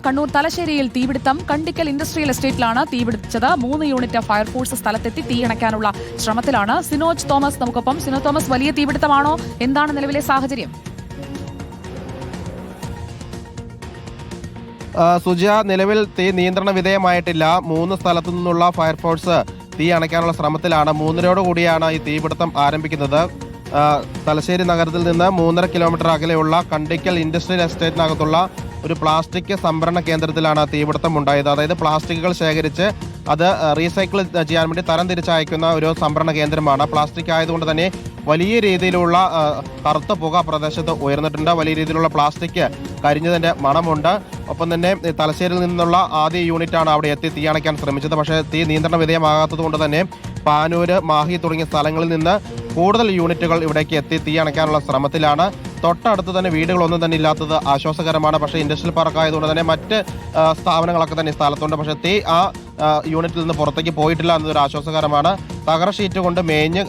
കണ്ണൂർ തലശ്ശേരിയിൽ തീപിടുത്തം. കണ്ടിക്കൽ ഇൻഡസ്ട്രിയൽ എസ്റ്റേറ്റിലാണ് തീപിടിച്ചത്. 3 യൂണിറ്റ് ഫയർഫോഴ്സ് സ്ഥലത്തെത്തി തീയണയ്ക്കാനുള്ള ശ്രമത്തിലാണ്. സിനോജ് തോമസ് നമുക്കൊപ്പം. സിനോജ് തോമസ്, വലിയ തീപിടുത്തമാണോ? എന്താണ് നിലവിലെ സാഹചര്യം? സുജയ, നിലവിൽ തീ നിയന്ത്രണ വിധേയമായിട്ടില്ല. 3 സ്ഥലത്തു നിന്നുള്ള ഫയർഫോഴ്സ് തീ അണയ്ക്കാനുള്ള ശ്രമത്തിലാണ്. 3:30 കൂടിയാണ് ഈ തീപിടുത്തം ആരംഭിക്കുന്നത്. തലശ്ശേരി നഗരത്തിൽ നിന്ന് 3.5 കിലോമീറ്റർ അകലെയുള്ള കണ്ടിക്കൽ ഇൻഡസ്ട്രിയൽ എസ്റ്റേറ്റിനകത്തുള്ള ഒരു പ്ലാസ്റ്റിക് സംഭരണ കേന്ദ്രത്തിലാണ് തീപിടുത്തം ഉണ്ടായത്. അതായത് പ്ലാസ്റ്റിക്കുകൾ ശേഖരിച്ച് അത് റീസൈക്കിൾ ചെയ്യാൻ വേണ്ടി തരംതിരിച്ചയക്കുന്ന ഒരു സംഭരണ കേന്ദ്രമാണ്. പ്ലാസ്റ്റിക് ആയതുകൊണ്ട് തന്നെ വലിയ രീതിയിലുള്ള കറുത്ത പുക പ്രദേശത്ത് ഉയർന്നിട്ടുണ്ട്. വലിയ രീതിയിലുള്ള പ്ലാസ്റ്റിക് കരിഞ്ഞതിൻ്റെ മണമുണ്ട്. ഒപ്പം തന്നെ തലശ്ശേരിയിൽ നിന്നുള്ള ആദ്യ യൂണിറ്റാണ് അവിടെ എത്തി തീയണയ്ക്കാൻ ശ്രമിച്ചത്. പക്ഷേ തീ നിയന്ത്രണ വിധേയമാകാത്തത് കൊണ്ട് തന്നെ പാനൂര്, മാഹി തുടങ്ങിയ സ്ഥലങ്ങളിൽ നിന്ന് കൂടുതൽ യൂണിറ്റുകൾ ഇവിടേക്ക് എത്തി തീയണയ്ക്കാനുള്ള ശ്രമത്തിലാണ്. തൊട്ടടുത്ത് തന്നെ വീടുകളൊന്നും തന്നെ ഇല്ലാത്തത് ആശ്വാസകരമാണ്. പക്ഷേ ഇൻഡസ്ട്രിയൽ പാർക്ക് ആയതുകൊണ്ട് തന്നെ മറ്റ് സ്ഥാപനങ്ങളൊക്കെ തന്നെ സ്ഥലത്തുണ്ട്. പക്ഷേ തീ ആ യൂണിറ്റിൽ നിന്ന് പുറത്തേക്ക് പോയിട്ടില്ല എന്നതൊരു ആശ്വാസകരമാണ്. തകര ഷീറ്റ് കൊണ്ട് മേഞ്ഞ്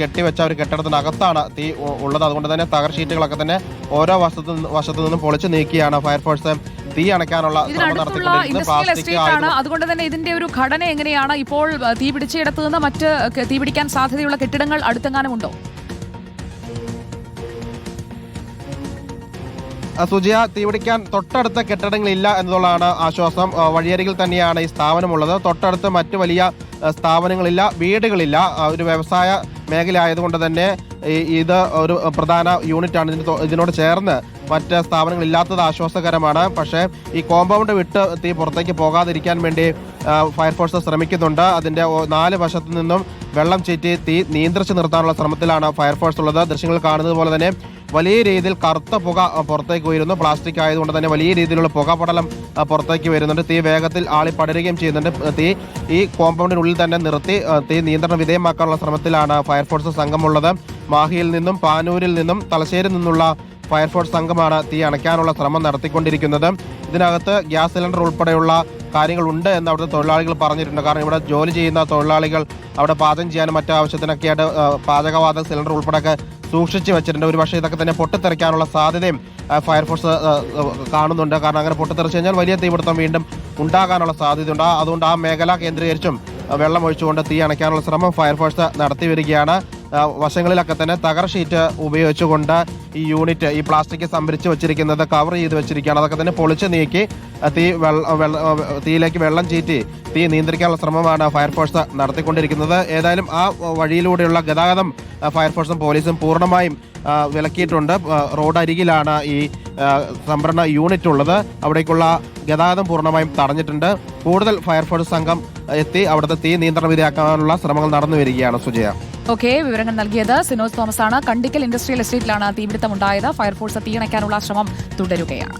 കെട്ടിവെച്ച ഒരു കെട്ടിടത്തിനകത്താണ് തീ ഉള്ളത്. അതുകൊണ്ട് തന്നെ തകര ഷീറ്റുകളൊക്കെ തന്നെ ഓരോ വശത്തു നിന്നും പൊളിച്ചു നീക്കിയാണ് ഫയർഫോഴ്സ് തീ അണയ്ക്കാനുള്ള ശ്രമം നടത്തിക്കൊണ്ടിരിക്കുന്നത്. അതുകൊണ്ട് തന്നെ ഇതിന്റെ ഒരു ഘടന എങ്ങനെയാണ്? ഇപ്പോൾ തീ പിടിച്ചയിടത്ത് നിന്ന് മറ്റ് തീപിടിക്കാൻ സാധ്യതയുള്ള കെട്ടിടങ്ങൾ അടുത്തെങ്ങാനും ഉണ്ടോ? സുജിയ, തീപിടിക്കാൻ തൊട്ടടുത്ത കെട്ടിടങ്ങളില്ല എന്നതുള്ളതാണ് ആശ്വാസം. വഴിയരികിൽ തന്നെയാണ് ഈ സ്ഥാപനമുള്ളത്. തൊട്ടടുത്ത് മറ്റ് വലിയ സ്ഥാപനങ്ങളില്ല, വീടുകളില്ല. ഒരു വ്യവസായ മേഖല ആയതുകൊണ്ട് തന്നെ ഇത് ഒരു പ്രധാന യൂണിറ്റാണ്. ഇതിനോട് ചേർന്ന് മറ്റ് സ്ഥാപനങ്ങളില്ലാത്തത് ആശ്വാസകരമാണ്. പക്ഷേ ഈ കോമ്പൗണ്ട് വിട്ട് തീ പുറത്തേക്ക് പോകാതിരിക്കാൻ വേണ്ടി ഫയർഫോഴ്സ് ശ്രമിക്കുന്നുണ്ട്. അതിൻ്റെ 4 വശത്തു നിന്നും വെള്ളം ചീറ്റി തീ നിയന്ത്രിച്ച് നിർത്താനുള്ള ശ്രമത്തിലാണ് ഫയർഫോഴ്സ് ഉള്ളത്. ദൃശ്യങ്ങൾ കാണുന്നത് പോലെ തന്നെ വലിയ രീതിയിൽ കറുത്ത പുക പുറത്തേക്ക് ഉയരുന്നു. പ്ലാസ്റ്റിക് ആയതുകൊണ്ട് തന്നെ വലിയ രീതിയിലുള്ള പുകപടലം പുറത്തേക്ക് വരുന്നുണ്ട്. തീ വേഗത്തിൽ ആളി പടരുകയും ചെയ്യുന്നുണ്ട്. തീ ഈ കോമ്പൗണ്ടിനുള്ളിൽ തന്നെ നിർത്തി തീ നിയന്ത്രണ വിധേയമാക്കാനുള്ള ശ്രമത്തിലാണ് ഫയർഫോഴ്സ് സംഘമുള്ളത്. മാഹിയിൽ നിന്നും പാനൂരിൽ നിന്നും തലശ്ശേരിയിൽ നിന്നുള്ള ഫയർഫോഴ്സ് സംഘമാണ് തീ അണയ്ക്കാനുള്ള ശ്രമം നടത്തിക്കൊണ്ടിരിക്കുന്നത്. ഇതിനകത്ത് ഗ്യാസ് സിലിണ്ടർ ഉൾപ്പെടെയുള്ള കാര്യങ്ങളുണ്ട് എന്ന് അവിടുത്തെ തൊഴിലാളികൾ പറഞ്ഞിട്ടുണ്ട്. കാരണം ഇവിടെ ജോലി ചെയ്യുന്ന തൊഴിലാളികൾ അവിടെ പാചകം ചെയ്യാനും മറ്റു ആവശ്യത്തിനൊക്കെ ആയിട്ട് പാചകവാതക സിലിണ്ടർ ഉൾപ്പെടെയൊക്കെ സൂക്ഷിച്ച് വെച്ചിട്ടുണ്ട്. ഒരുപക്ഷെ ഇതൊക്കെ തന്നെ പൊട്ടിത്തെറിക്കാനുള്ള സാധ്യതയും ഫയർഫോഴ്സ് കാണുന്നുണ്ട്. കാരണം അങ്ങനെ പൊട്ടിത്തെറിച്ച് കഴിഞ്ഞാൽ വലിയ തീപിടുത്തം വീണ്ടും ഉണ്ടാകാനുള്ള സാധ്യതയുണ്ട്. അതുകൊണ്ട് ആ മേഖല കേന്ദ്രീകരിച്ചും വെള്ളം ഒഴിച്ചുകൊണ്ട് തീ അണയ്ക്കാനുള്ള ശ്രമം ഫയർഫോഴ്സ് നടത്തി വരികയാണ്. വശങ്ങളിലൊക്കെ തന്നെ തകര ഷീറ്റ് ഉപയോഗിച്ചുകൊണ്ട് ഈ യൂണിറ്റ്, ഈ പ്ലാസ്റ്റിക് സംഭരിച്ച് വെച്ചിരിക്കുന്നത് കവർ ചെയ്ത് വെച്ചിരിക്കുകയാണ്. അതൊക്കെ തന്നെ പൊളിച്ച് നീക്കി തീയിലേക്ക് വെള്ളം ചീറ്റി തീ നിയന്ത്രിക്കാനുള്ള ശ്രമമാണ് ഫയർഫോഴ്സ് നടത്തിക്കൊണ്ടിരിക്കുന്നത്. ഏതായാലും ആ വഴിയിലൂടെയുള്ള ഗതാഗതം ഫയർഫോഴ്സും പോലീസും പൂർണ്ണമായും വിലക്കിയിട്ടുണ്ട്. റോഡ് അരികിലാണ് ഈ സംഭരണ യൂണിറ്റ് ഉള്ളത്. അവിടേക്കുള്ള ഗതാഗതം പൂർണ്ണമായും തടഞ്ഞിട്ടുണ്ട്. കൂടുതൽ ഫയർഫോഴ്സ് സംഘം എത്തി അവിടുത്തെ തീ നിയന്ത്രണ വിധേയമാക്കാനുള്ള ശ്രമങ്ങൾ നടന്നു വരികയാണ്. സുജയ, വിവരങ്ങൾ നൽകിയത് സിനോജ് തോമസ് ആണ്. കണ്ടിക്കൽ ഇൻഡസ്ട്രിയൽ എസ്റ്റേറ്റിലാണ് തീപിടുത്തം ഉണ്ടായത്. ഫയർഫോഴ്സ് തീയണയ്ക്കാനുള്ള ശ്രമം തുടരുകയാണ്.